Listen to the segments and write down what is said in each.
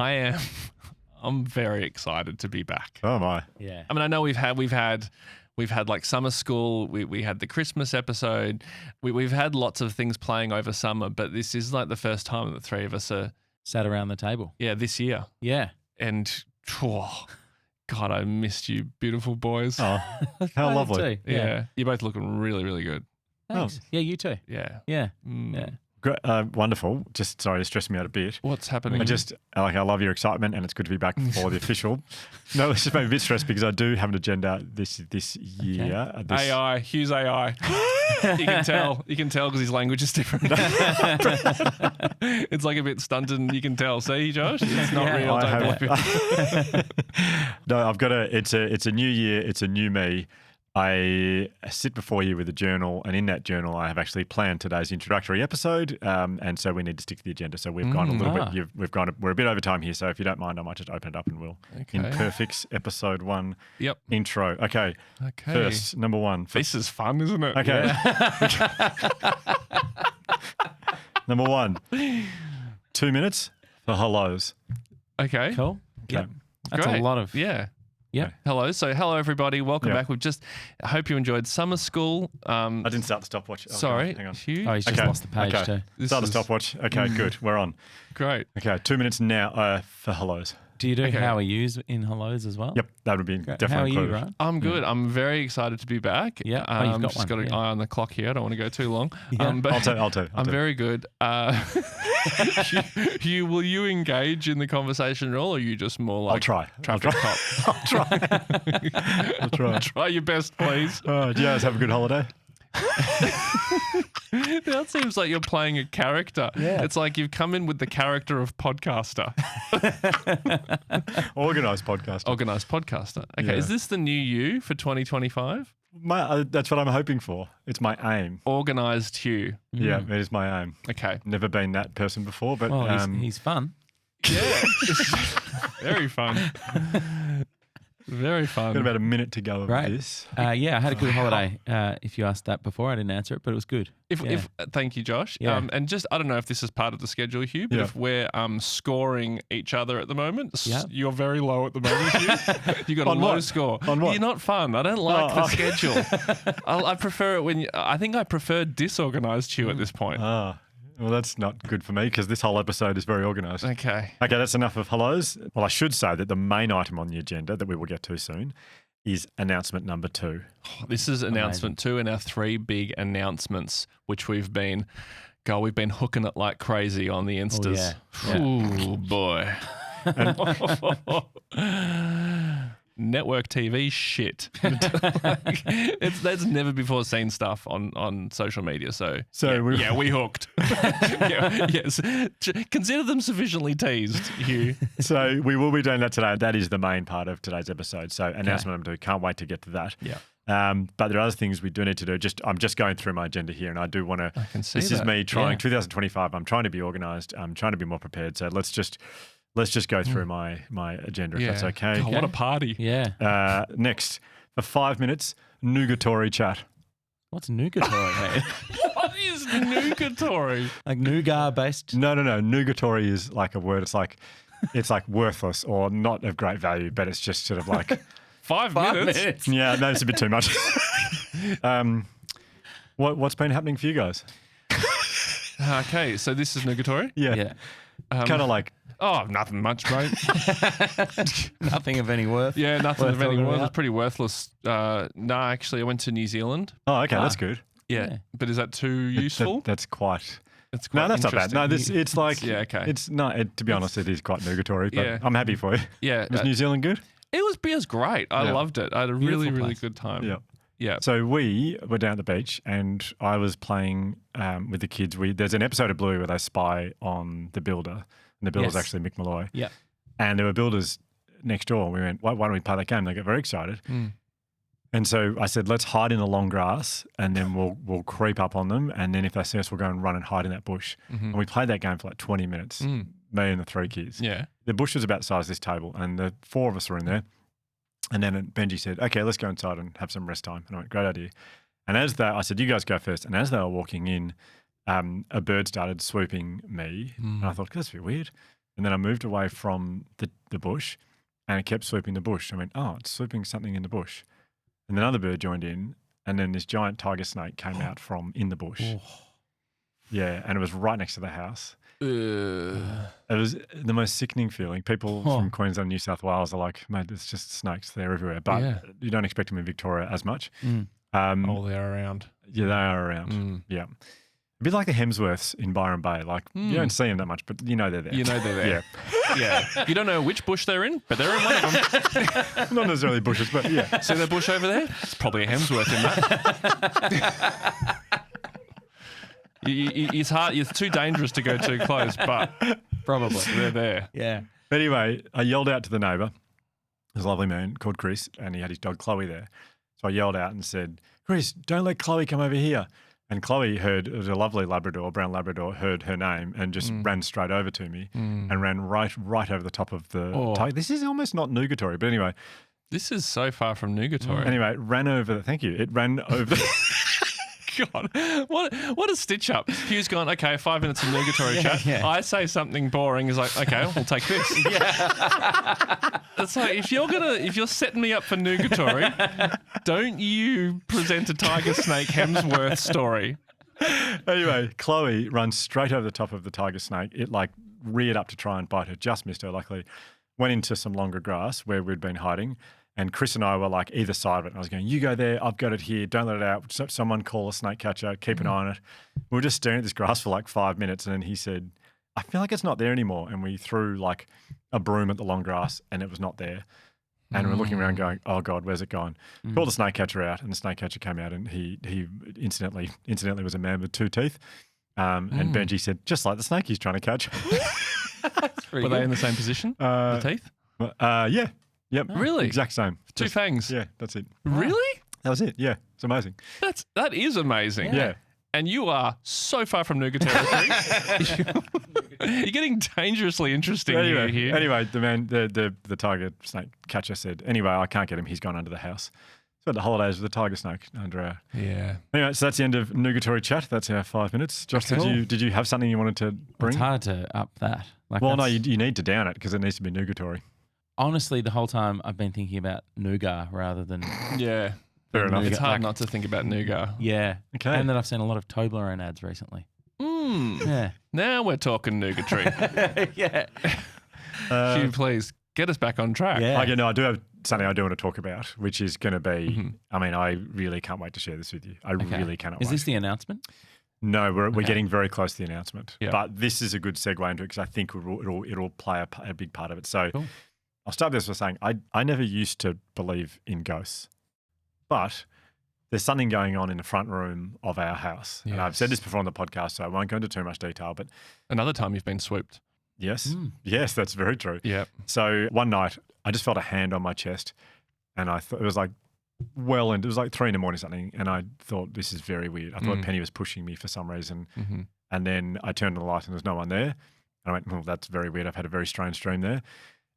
I'm very excited to be back. Oh my. Yeah. I mean, I know we've had like summer school. We had the Christmas episode. We've had lots of things playing over summer, but this is like the first time that the three of us are Sat around the table. this year. Yeah. And God, I missed you, beautiful boys. Oh, how I did lovely. too. Yeah, you're both looking really, really good. Thanks. Yeah, you too. Yeah. Yeah. Mm. Yeah. Great, wonderful. Just sorry to stress me out a bit. What's happening? I love your excitement, and it's good to be back for the official. No, it's just made me a bit stressed because I do have an agenda this year. Okay. AI, Hugh's AI. You can tell because his language is different. It's like a bit stunted, and you can tell. See, Josh, it's not real. Don't believe it. No, I've got it's a new year. It's a new me. I sit before you with a journal, and in that journal, I have actually planned today's introductory episode, and so we need to stick to the agenda. So we've gone a little bit. We're a bit over time here. So if you don't mind, I might just open it up and we'll Imperfects episode 1. Yep. Intro. Okay. First, number 1. This is fun, isn't it? Okay. Number 1. 2 minutes for hellos. Okay. Cool. Okay. Yep. That's Great. a lot of. Yeah. Yeah. Okay. Hello. So hello everybody. Welcome back. I hope you enjoyed summer school. I didn't start the stopwatch. Oh, Sorry, hang on. Hugh. Oh, he's just lost the page too. Start the stopwatch. Okay, good. We're on. Great. Okay, 2 minutes now for hellos. Do you do how are yous in hellos as well? Yep, that would be definitely How are you, included. Ryan? I'm good. I'm very excited to be back. Yeah. Oh, you've got just one. got an eye on the clock here. I don't want to go too long. Yeah. But I'll tell. I'm very good. Hugh, will you engage in the conversation at all, or are you just more like I'll try. traffic cop? I'll try. I'll try. Try your best, please. Do you guys have a good holiday? That seems like you're playing a character. Yeah. It's like you've come in with the character of podcaster. Organised podcast. Organised podcaster. Okay, Yeah. is this the new you for 2025? That's what I'm hoping for. It's my aim. Organised Hugh. Yeah, it is my aim. Okay. Never been that person before, but Well, he's fun. Yeah. Very fun. Very fun. got about a minute to go of Great. this. Yeah, I had a good holiday. If you asked that before, I didn't answer it, but it was good. Thank you, Josh. Yeah. And just, I don't know if this is part of the schedule, Hugh, but Yeah. if we're scoring each other at the moment, Yeah. you're very low at the moment, Hugh. You got On a low what? score. On what? You're not fun. I don't like the schedule. I prefer it when I think I prefer disorganized Hugh at this point. Well, that's not good for me because this whole episode is very organised. Okay. Okay, that's enough of hellos. Well, I should say that the main item on the agenda that we will get to soon is announcement number 2. This is announcement 2 in our 3 big announcements, which we've been hooking it like crazy on the Instas. Oh, boy. Network TV shit. That's never before seen stuff on social media. So we hooked. Yes. Consider them sufficiently teased, Hugh. So we will be doing that today. That is the main part of today's episode. So announcement number 2. Can't wait to get to that. Yeah. But there are other things we do need to do. I'm just going through my agenda here, and I do want to. This is me trying. 2025. I'm trying to be organised. I'm trying to be more prepared. So let's just go through my agenda if that's okay. God, what a party. Yeah. Next, for 5 minutes, Nugatory chat. What's Nugatory, mate? What is Nugatory? Like nougat based? No. Nugatory is like a word. It's like worthless or not of great value, but it's just sort of like 5 minutes. Yeah, no, it's a bit too much. What's been happening for you guys? Okay, so this is Nugatory. Yeah. Kind of like. Oh, nothing much, mate. Nothing of any worth. Yeah, nothing Worth of any talking worth. It was about? pretty worthless. No, actually, I went to New Zealand. Oh, okay, that's good. Yeah. But is that too useful? That's quite. It's quite No, that's not bad. No, it's like. Yeah, okay. It's not. To be honest, it is quite nugatory, but Yeah. I'm happy for you. Yeah. Was New Zealand good? It was great. I loved it. I had a really, Beautiful really place. good time. Yeah. Yeah. So we were down at the beach, and I was playing with the kids. There's an episode of Bluey where they spy on the builder, and the builder's Yes. actually Mick Malloy. Yeah. And there were builders next door. We went, why don't we play that game? They got very excited. And so I said, let's hide in the long grass, and then we'll creep up on them, and then if they see us, we'll go and run and hide in that bush. And we played that game for like 20 minutes, me and the 3 kids. Yeah. The bush was about the size of this table, and the 4 of us were in there. And then Benji said, okay, let's go inside and have some rest time. And I went, great idea. And I said, you guys go first. And as they were walking in, a bird started swooping me. And I thought, that's a bit weird. And then I moved away from the bush and it kept swooping the bush. I went, oh, it's swooping something in the bush. And another bird joined in, and then this giant tiger snake came out from in the bush. Yeah, and it was right next to the house. It was the most sickening feeling. People from Queensland, New South Wales are like, mate, it's just snakes. They're everywhere. But you don't expect them in Victoria as much. They're around. Yeah, they are around. Yeah. A bit like the Hemsworths in Byron Bay. Like, you don't see them that much, but you know they're there. You know they're there. Yeah. You don't know which bush they're in, but they're in one of them. Not necessarily bushes, but yeah. See that bush over there? It's probably a Hemsworth in that. It's hard. It's too dangerous to go too close, but probably they're there. Yeah. Anyway, I yelled out to the neighbour. There's a lovely man called Chris, and he had his dog Chloe there. So I yelled out and said, Chris, don't let Chloe come over here. And Chloe heard, it was a lovely Labrador, brown Labrador, heard her name and just ran straight over to me and ran right over the top of the tiger. This is almost not Nugatory, but anyway. This is so far from Nugatory. Anyway, it ran over, thank you, it ran over. God, what a stitch up. Hugh's gone, okay, 5 minutes of Nugatory chat. Yeah. I say something boring, he's like, okay, we'll take this. It's like, if you're setting me up for Nugatory, don't you present a tiger snake Hemsworth story. Anyway, Chloe runs straight over the top of the tiger snake. It like reared up to try and bite her, just missed her, luckily. Went into some longer grass where we'd been hiding. And Chris and I were like either side of it. And I was going, you go there, I've got it here, don't let it out. Someone call a snake catcher, keep an eye on it. We were just staring at this grass for like 5 minutes. And then he said, I feel like it's not there anymore. And we threw like a broom at the long grass and it was not there. And we're looking around going, oh God, where's it gone? Called the snake catcher out, and the snake catcher came out and he incidentally was a man with 2 teeth. And Benji said, just like the snake he's trying to catch. Were they in the same position, the teeth? Yeah. Yep. Really? Exact same. 2 fangs? Yeah, that's it. Really? That was it. Yeah, it's amazing. That is amazing. Yeah. And you are so far from Nugatory. You're getting dangerously interesting here. Anyway, the man, the tiger snake catcher said, anyway, I can't get him. He's gone under the house. Spent the holidays with a tiger snake under our... Yeah. Anyway, so that's the end of Nugatory chat. That's our 5 minutes. Josh, did you have something you wanted to bring? It's hard to up that. Well, no, you need to down it because it needs to be Nugatory. Honestly, the whole time I've been thinking about nougat rather than... Yeah. Fair enough. It's hard not to think about nougat. Yeah. Okay. And that I've seen a lot of Toblerone ads recently. Yeah. Now we're talking Nugatory. Yeah. Hugh, please get us back on track. Yeah. Okay, no, I do have something I do want to talk about, which is going to be, I mean, I really can't wait to share this with you. I really cannot wait. Is this the announcement? No, we're getting very close to the announcement. Yep. But this is a good segue into it because I think it'll play a big part of it. So I'll start this by saying I never used to believe in ghosts, but there's something going on in the front room of our house. Yes. And I've said this before on the podcast, so I won't go into too much detail. But another time you've been swooped. Yes. Yes, that's very true. Yeah. So one night I just felt a hand on my chest and I thought it was like it was like 3 a.m. or something. And I thought, this is very weird. I thought Penny was pushing me for some reason. And then I turned on the light and there's no one there. And I went, well, that's very weird. I've had a very strange dream there.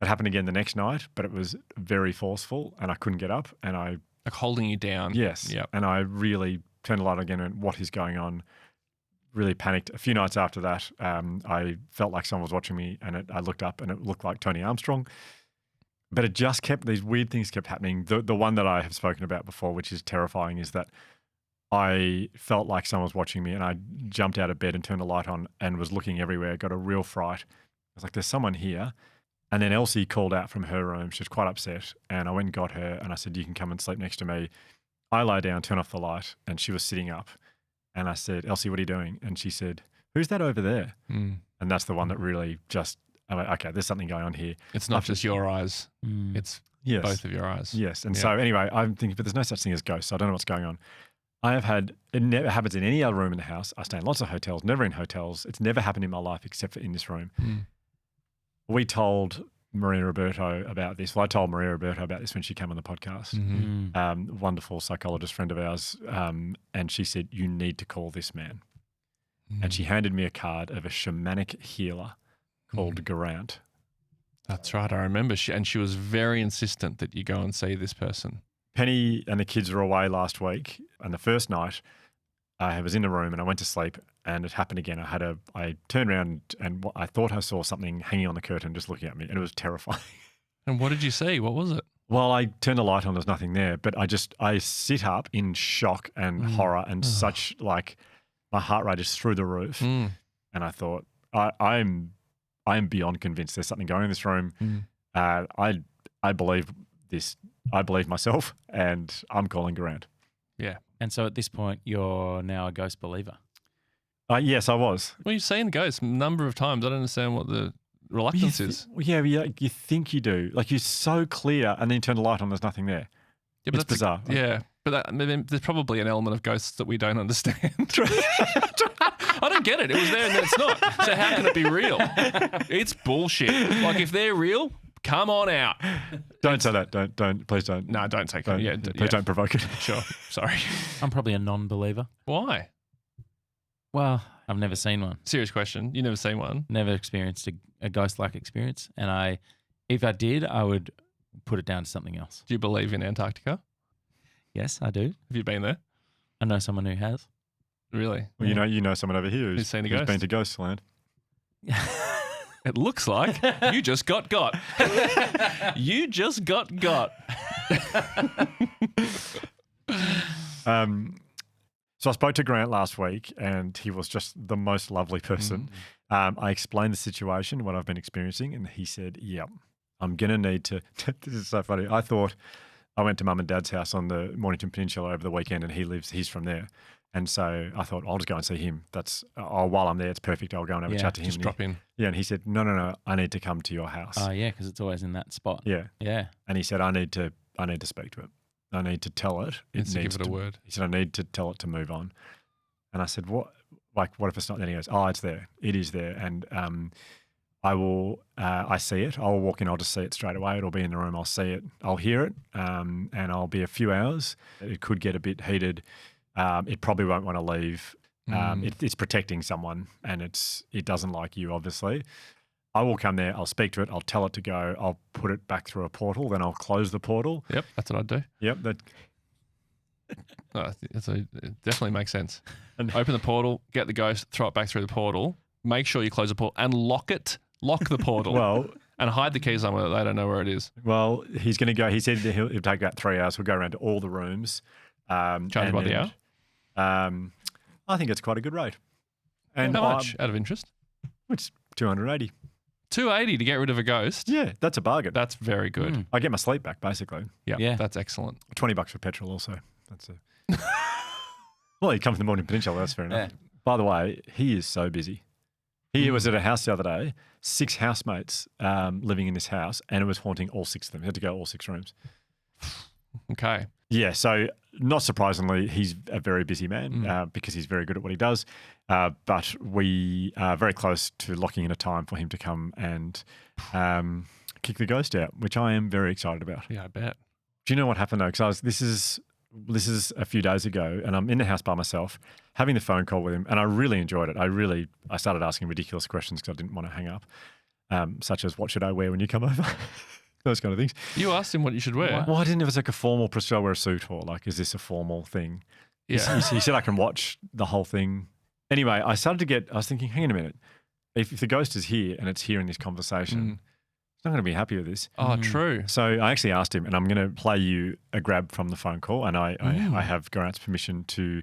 It happened again the next night, but it was very forceful and I couldn't get up and I... Like holding you down. Yes. Yep. And I really turned the light on again and went, what is going on? Really panicked. A few nights after that, I felt like someone was watching me and I looked up and it looked like Tony Armstrong. But it just these weird things kept happening. The one that I have spoken about before, which is terrifying, is that I felt like someone was watching me and I jumped out of bed and turned the light on and was looking everywhere, got a real fright. I was like, there's someone here. And then Elsie called out from her room. She was quite upset. And I went and got her and I said, you can come and sleep next to me. I lay down, turned off the light, and she was sitting up. And I said, Elsie, what are you doing? And she said, who's that over there? And that's the one that really just, I'm like, okay, there's something going on here. It's not just your eyes. It's both of your eyes. Yes. And so anyway, I'm thinking, but there's no such thing as ghosts. So I don't know what's going on. I have had, it never happens in any other room in the house. I stay in lots of hotels, never in hotels. It's never happened in my life except for in this room. We told Maria Roberto about this. Well, I told Maria Roberto about this when she came on the podcast. Wonderful psychologist friend of ours. And she said, you need to call this man. And she handed me a card of a shamanic healer called Garant. That's right. I remember. She was very insistent that you go and see this person. Penny and the kids were away last week. And the first night, I was in the room and I went to sleep, and it happened again. I turned around and I thought I saw something hanging on the curtain just looking at me, and it was terrifying. And what did you see? What was it? Well, I turned the light on, there's nothing there, but I sit up in shock and horror and such, like, my heart rate is through the roof. And I thought, I'm beyond convinced there's something going on in this room. I believe this. I believe myself, and I'm calling Garant. Yeah. And so at this point, you're now a ghost believer. Yes, I was. Well, you've seen ghosts a number of times. I don't understand what the reluctance is. Yeah, you think you do. Like, you're so clear, and then you turn the light on, there's nothing there. Yeah, but it's bizarre. But there's probably an element of ghosts that we don't understand. I don't get it. It was there and then it's not. So how can it be real? It's bullshit. Like, if they're real, come on out. Don't say that. Don't. Please don't. No, don't take it. Please don't provoke it. Sure. Sorry. I'm probably a non-believer. Why? Well, I've never seen one. Serious question. You never seen one? Never experienced a ghost-like experience. And if I did, I would put it down to something else. Do you believe in Antarctica? Yes, I do. Have you been there? I know someone who has. Really? Well, you know someone over here who's seen a ghost. Been to Ghostland. It looks like you just got. You just got. So I spoke to Grant last week, and he was just the most lovely person. I explained the situation, what I've been experiencing, and he said, "Yep, I'm going to need to." This is so funny. I went to Mum and Dad's house on the Mornington Peninsula over the weekend, and he's from there. And so I thought, I'll just go and see him. While I'm there, it's perfect. I'll go and have a chat to him. Just drop in. Yeah, and he said, no, I need to come to your house. Oh, yeah, because it's always in that spot. Yeah. Yeah. And he said, I need to speak to it. I need to tell it. It needs to give it a word. He said, I need to tell it to move on. And I said, what? Like, what if it's not? Then he goes, oh, it's there. It is there. And I see it. I'll walk in. I'll just see it straight away. It'll be in the room. I'll see it. I'll hear it. And I'll be a few hours. It could get a bit heated. It probably won't want to leave. It's protecting someone, and it doesn't like you, obviously. I will come there. I'll speak to it. I'll tell it to go. I'll put it back through a portal. Then I'll close the portal. Yep, that's what I'd do. Yep. It definitely makes sense. And open the portal, get the ghost, throw it back through the portal. Make sure you close the portal and lock it. Lock the portal. Well, and hide the key somewhere that they don't know where it is. Well, he's going to go. He said he'll take about 3 hours. He'll go around to all the rooms. Charge by the hour? I think it's quite a good rate. And how much, out of interest? It's $280. $280 to get rid of a ghost? Yeah, that's a bargain. That's very good. I get my sleep back, basically. Yeah, that's excellent. $20 for petrol also. That's a... Well, he comes from the Morning Peninsula, that's fair enough. Yeah. By the way, he is so busy. He was at a house the other day, 6 housemates living in this house, and it was haunting all 6 of them. He had to go all 6 rooms. Okay. Yeah, so not surprisingly, he's a very busy man because he's very good at what he does. But we are very close to locking in a time for him to come and kick the ghost out, which I am very excited about. Yeah, I bet. Do you know what happened though? Because this is a few days ago, and I'm in the house by myself, having the phone call with him, and I really enjoyed it. I started asking ridiculous questions because I didn't want to hang up, such as, what should I wear when you come over? Those kind of things. You asked him what you should wear. Well, I didn't know if it's like a formal, should I wear a suit, or like, is this a formal thing? Yeah. He said I can watch the whole thing. Anyway, I was thinking, hang on a minute. If the ghost is here and it's here in this conversation, he's not going to be happy with this. Oh, true. So I actually asked him, and I'm going to play you a grab from the phone call, and I have Garant's permission to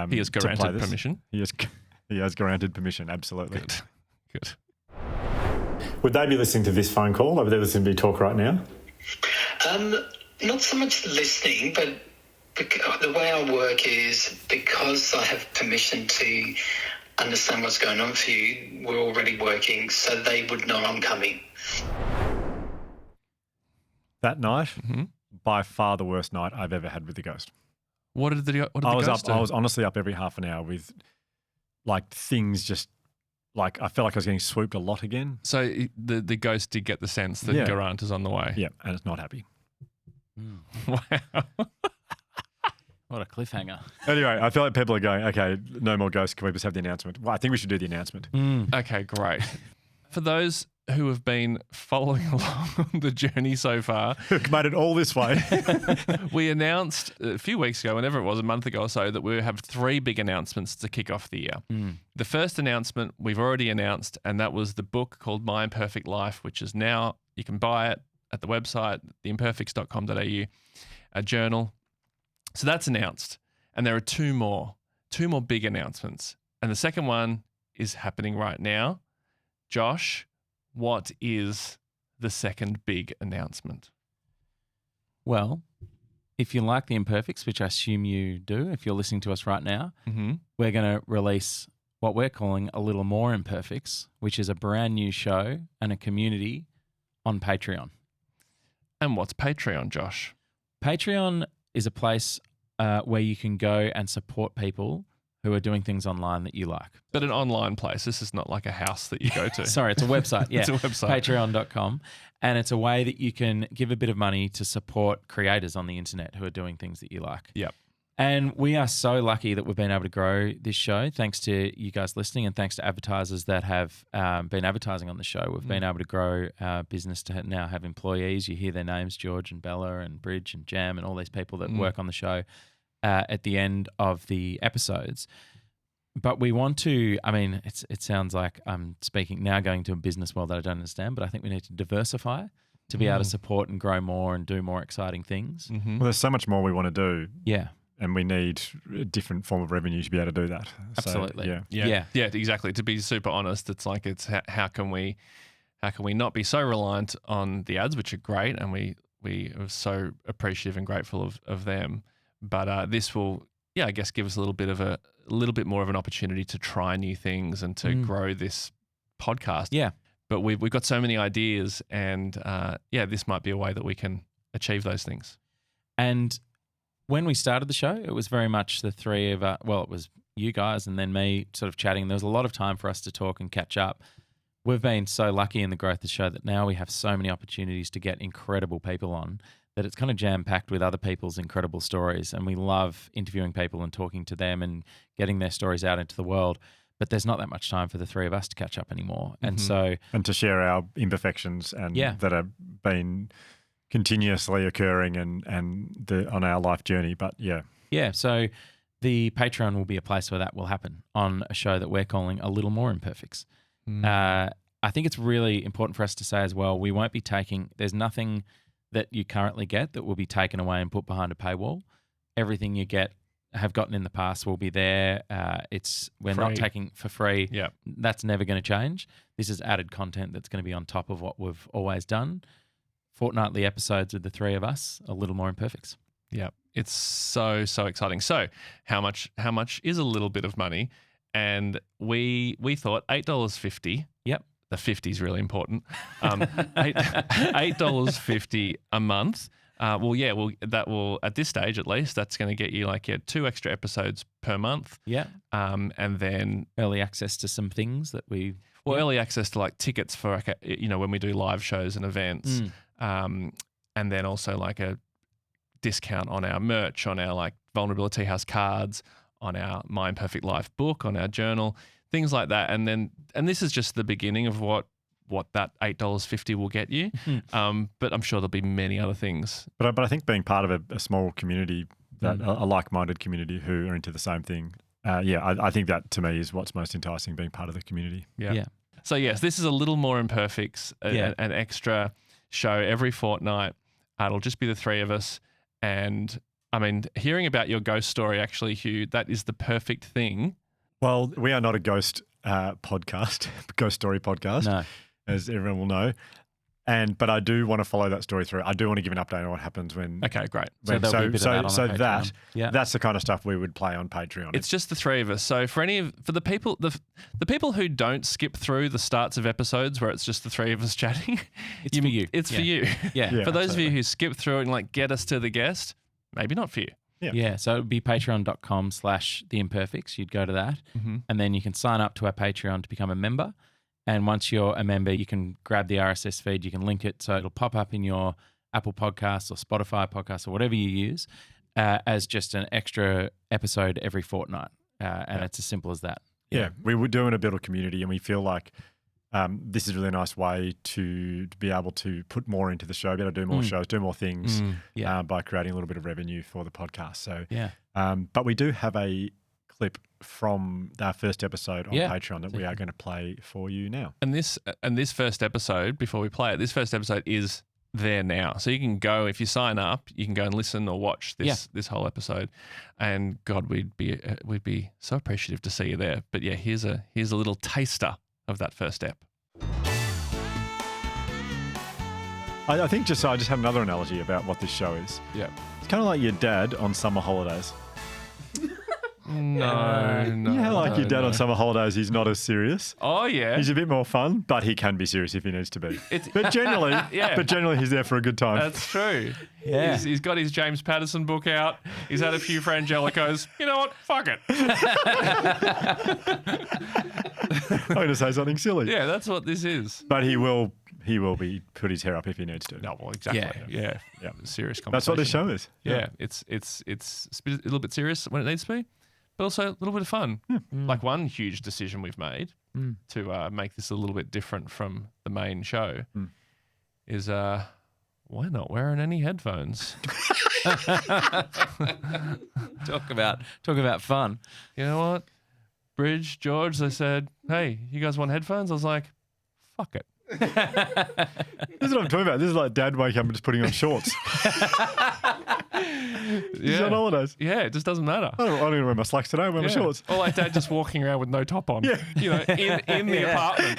he has granted permission? He has granted permission, absolutely. Good. Would they be listening to this phone call? Are they listening to me talk right now? Not so much listening, but the way I work is because I have permission to understand what's going on for you, we're already working, so they would know I'm coming. That night, by far the worst night I've ever had with the ghost. What did the ghost do? I was honestly up every half an hour with like things just... Like, I felt like I was getting swooped a lot again. So the ghost did get the sense that Garant is on the way. Yeah, and it's not happy. Wow. What a cliffhanger. Anyway, I feel like people are going, okay, no more ghosts. Can we just have the announcement? Well, I think we should do the announcement. Okay, great. For those who have been following along on the journey so far, Made it all this way. we announced a few weeks ago, whenever it was, a month ago or so, that we have 3 big announcements to kick off the year. The first announcement we've already announced, and that was the book called My Imperfect Life, which is now, you can buy it at the website, theimperfects.com.au, a journal. So that's announced. And there are 2 more big announcements. And the second one is happening right now. Josh, what is the second big announcement? Well, if you like the Imperfects, which I assume you do, if you're listening to us right now, we're going to release what we're calling A Little More Imperfects, which is a brand new show and a community on Patreon. And what's Patreon, Josh? Patreon is a place where you can go and support people who are doing things online that you like. But an online place. This is not like a house that you go to. Sorry, it's a website. Yeah, It's a website. Patreon.com. And it's a way that you can give a bit of money to support creators on the internet who are doing things that you like. Yep. And we are so lucky that we've been able to grow this show thanks to you guys listening and thanks to advertisers that have been advertising on the show. We've been able to grow our business to now have employees. You hear their names, George and Bella and Bridge and Jam and all these people that work on the show at the end of the episodes. But we want to, I mean, it sounds like I'm speaking now going to a business world that I don't understand, but I think we need to diversify to be able to support and grow more and do more exciting things. Well, there's so much more we want to do. Yeah. And we need a different form of revenue to be able to do that. Absolutely. So, Yeah, exactly. To be super honest, it's like how can we not be so reliant on the ads, which are great, and we are so appreciative and grateful of them. But this will, I guess, give us a little bit more of an opportunity to try new things and to grow this podcast. Yeah. But we've got so many ideas, and this might be a way that we can achieve those things. And when we started the show, it was very much the three of us. Well, it was you guys and then me sort of chatting. There was a lot of time for us to talk and catch up. We've been so lucky in the growth of the show that now we have so many opportunities to get incredible people on that it's kind of jam-packed with other people's incredible stories. And we love interviewing people and talking to them and getting their stories out into the world. But there's not that much time for the three of us to catch up anymore. And and to share our imperfections and that have been continuously occurring and on our life journey. But so the Patreon will be a place where that will happen on a show that we're calling A Little More Imperfects. I think it's really important for us to say as well, we won't be there's nothing that you currently get that will be taken away and put behind a paywall. Everything you have gotten in the past will be there. We're not taking for free. Yeah. That's never going to change. This is added content that's going to be on top of what we've always done. Fortnightly episodes with the three of us, A Little More Imperfects. Yeah, it's so exciting. So how much is a little bit of money? And we thought $8.50. Yep. The 50 is really important. $8.50 a month. That will, at this stage at least, that's going to get you 2 extra episodes per month. Yeah. And then early access to some things that we. Well, early access to tickets for when we do live shows and events. And then also a discount on our merch, on our Vulnerability House cards, on our My Imperfect Life book, on our journal, things like that. And this is just the beginning of what that $8.50 will get you. But I'm sure there'll be many other things. But I think being part of a small community, that a like-minded community who are into the same thing, I think that to me is what's most enticing, being part of the community. Yeah. So yes, this is A Little More Imperfects, an extra show every fortnight. It'll just be the three of us. And I mean, hearing about your ghost story, actually, Hugh, that is the perfect thing. Well, we are not a ghost podcast, ghost story podcast, as everyone will know. But I do want to follow that story through. I do want to give an update on what happens when. Okay, great. That's the kind of stuff we would play on Patreon. It's just the three of us. So for the people the people who don't skip through the starts of episodes where it's just the three of us chatting, it's for you. It's for you. Yeah. For those of you who skip through it and get us to the guest, maybe not for you. Yeah. So it would be patreon.com/theimperfects. You'd go to that, and then you can sign up to our Patreon to become a member. And once you're a member, you can grab the RSS feed, you can link it so it'll pop up in your Apple Podcasts or Spotify podcasts or whatever you use as just an extra episode every fortnight. And it's as simple as that. Yeah, we were doing a bit of community and we feel like this is a really nice way to be able to put more into the show, be able to do more shows, do more things by creating a little bit of revenue for the podcast. So, but we do have a clip from our first episode on Patreon that we are going to play for you now. And this first episode, before we play it, this first episode is there now. So you can go, if you sign up, you can go and listen or watch this whole episode. And God, we'd be so appreciative to see you there. But yeah, here's a little taster of that first step. I think I just had another analogy about what this show is. Yeah. It's kind of like your dad on summer holidays. No. You know, like your dad on summer holidays, he's not as serious. Oh yeah. He's a bit more fun, but he can be serious if he needs to be. But generally he's there for a good time. That's true. Yeah. He's got his James Patterson book out. He's had a few Frangelicos. You know what? Fuck it. I'm going to say something silly. Yeah, that's what this is. But he will be put his hair up if he needs to. No, well, exactly. Yeah. Serious conversation. That's what this show is. Yeah. It's a little bit serious when it needs to be, but also a little bit of fun. Yeah. Like one huge decision we've made to make this a little bit different from the main show is we're not wearing any headphones. Talk about fun. You know what? Bridge, George, they said, hey, you guys want headphones? I was like, fuck it. This is what I'm talking about. This is like dad waking up and just putting on shorts. He's on holidays. Yeah, it just doesn't matter. I don't even wear my slacks today. I wear my shorts. Or like dad just walking around with no top on. Yeah. You know, in the apartment.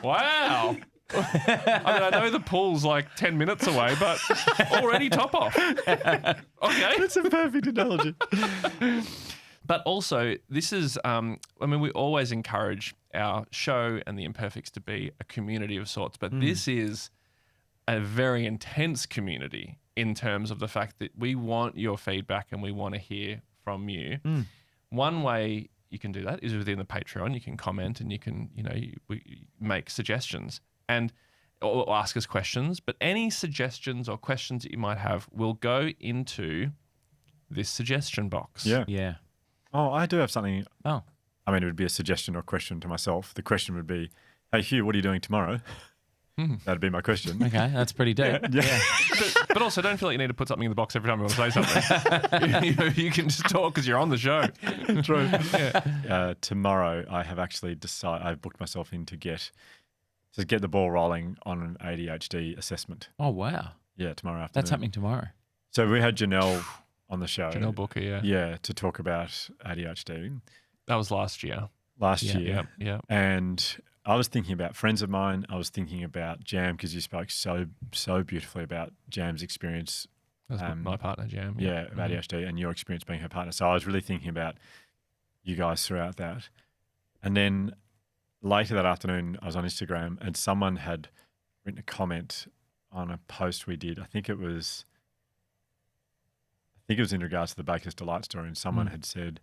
Wow. I mean, I know the pool's like 10 minutes away, but already top off. Okay. It's a perfect analogy. But also, this is, we always encourage our show and the Imperfects to be a community of sorts, but this is a very intense community in terms of the fact that we want your feedback and we want to hear from you. One way you can do that is within the Patreon. You can comment and you can, we make suggestions or ask us questions, but any suggestions or questions that you might have will go into this suggestion box. Yeah. Oh, I do have something. Oh. I mean, it would be a suggestion or question to myself. The question would be, hey, Hugh, what are you doing tomorrow? That'd be my question. Okay, that's pretty deep. Yeah. But also, don't feel like you need to put something in the box every time you want to say something. you can just talk because you're on the show. True. Tomorrow, I have actually decided, I've booked myself in to get the ball rolling on an ADHD assessment. Oh, wow. Yeah, tomorrow afternoon. That's happening tomorrow. So we had Janelle on the show. Janelle Booker, Yeah, to talk about ADHD. That was last year. Yeah. And I was thinking about friends of mine. I was thinking about Jam because you spoke so beautifully about Jam's experience. That's my partner, Jam. Yeah, of ADHD and your experience being her partner. So I was really thinking about you guys throughout that. And then later that afternoon, I was on Instagram and someone had written a comment on a post we did. I think it was in regards to the Baker's Delight story, and someone had said,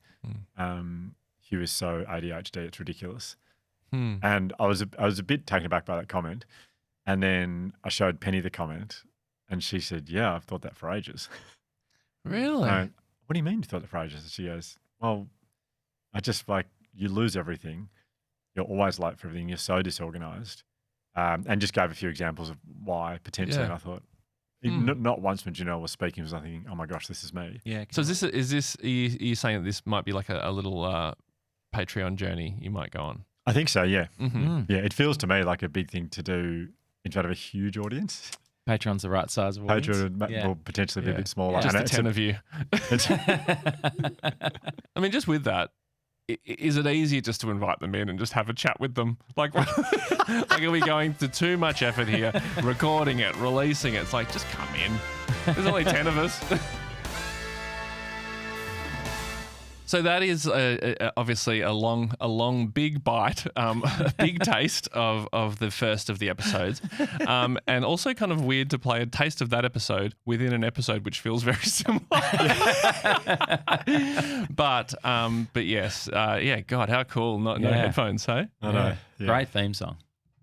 Hugh is so ADHD, it's ridiculous. And I was a bit taken aback by that comment. And then I showed Penny the comment, and she said, yeah, I've thought that for ages. Really? What do you mean you thought that for ages? And she goes, well, I just you lose everything. You're always late for everything. You're so disorganized. And just gave a few examples of why potentially. And I thought, not once when Janelle was speaking was I thinking, oh my gosh, this is me. Yeah. So is this are you saying that this might be like a little Patreon journey you might go on? I think so, yeah. Yeah, it feels to me like a big thing to do in front of a huge audience. Patreon's the right size of audience. Patreon will potentially be a bit smaller. Just the 10 of you. I mean, just with that, is it easier just to invite them in and just have a chat with them? Like are we going to too much effort here, recording it, releasing it? It's like, just come in. There's only 10 of us. So that is obviously a long, big bite, a big taste of the first of the episodes, and also kind of weird to play a taste of that episode within an episode which feels very similar. But yes, God, how cool! No headphones, hey? I know. Yeah. Great theme song.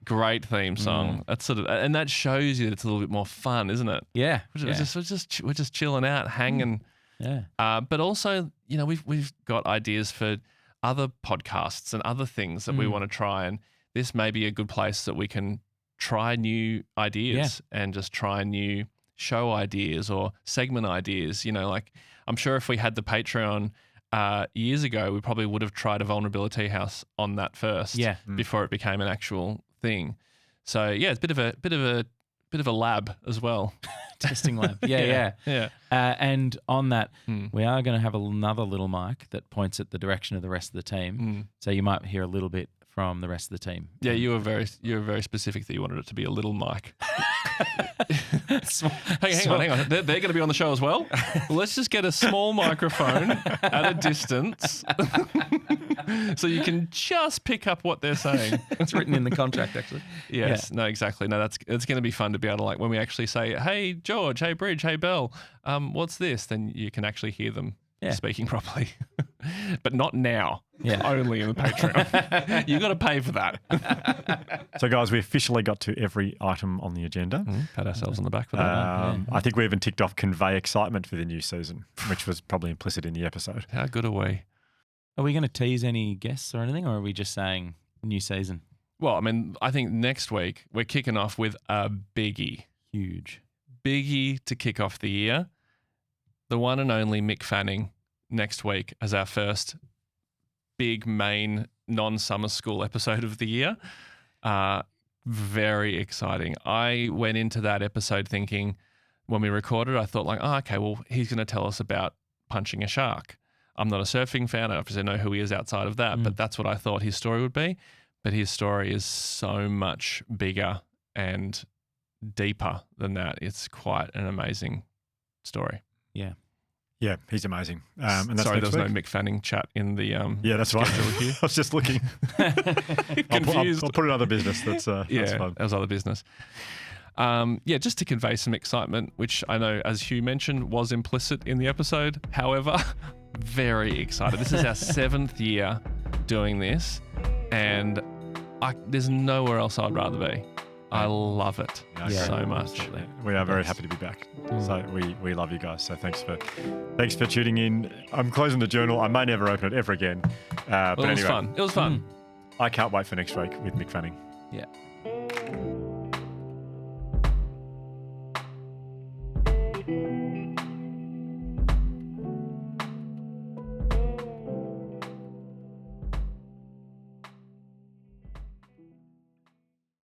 Great theme song. That's sort of, and that shows you that it's a little bit more fun, isn't it? Yeah. We're just chilling out, hanging. Yeah. But also, we've got ideas for other podcasts and other things that we want to try, and this may be a good place that we can try new ideas and just try new show ideas or segment ideas. You know, like I'm sure if we had the Patreon years ago, we probably would have tried a vulnerability house on that first before it became an actual thing. So yeah, it's a bit of a lab as well. Testing lab. Yeah. And on that, we are going to have another little mic that points at the direction of the rest of the team. So you might hear a little bit from the rest of the team. Yeah, you were very specific that you wanted it to be a little mic. Hang on. They're going to be on the show as well? Let's just get a small microphone at a distance so you can just pick up what they're saying. It's written in the contract, actually. Yes, no, exactly. No, it's going to be fun to be able to, like, when we actually say, hey, George, hey, Bridge, hey, Belle, what's this? Then you can actually hear them speaking properly. But not now. Yeah. Only in the Patreon. You got to pay for that. So, guys, we officially got to every item on the agenda. Pat ourselves on the back for that. I think we even ticked off convey excitement for the new season, which was probably implicit in the episode. How good are we? Are we going to tease any guests or anything, or are we just saying new season? Well, I mean, I think next week we're kicking off with a biggie. Huge. Biggie to kick off the year. The one and only Mick Fanning next week as our first big main non-summer school episode of the year. Very exciting. I went into that episode thinking when we recorded, I thought like, oh, okay, well, he's going to tell us about punching a shark. I'm not a surfing fan. I obviously know who he is outside of that, but that's what I thought his story would be. But his story is so much bigger and deeper than that. It's quite an amazing story. Yeah. Yeah, he's amazing. And that's sorry, there was no Mick Fanning chat in the yeah, that's right. I was just looking. Confused. I'll put it in other business. That's fun. That was other business. Just to convey some excitement, which I know, as Hugh mentioned, was implicit in the episode. However, very excited. This is our 7th year doing this, and there's nowhere else I'd rather be. I love it so much. Absolutely. We are very happy to be back. So we love you guys. So thanks for tuning in. I'm closing the journal. I may never open it ever again. But it was anyway, fun. It was fun. I can't wait for next week with Mick Fanning. Yeah.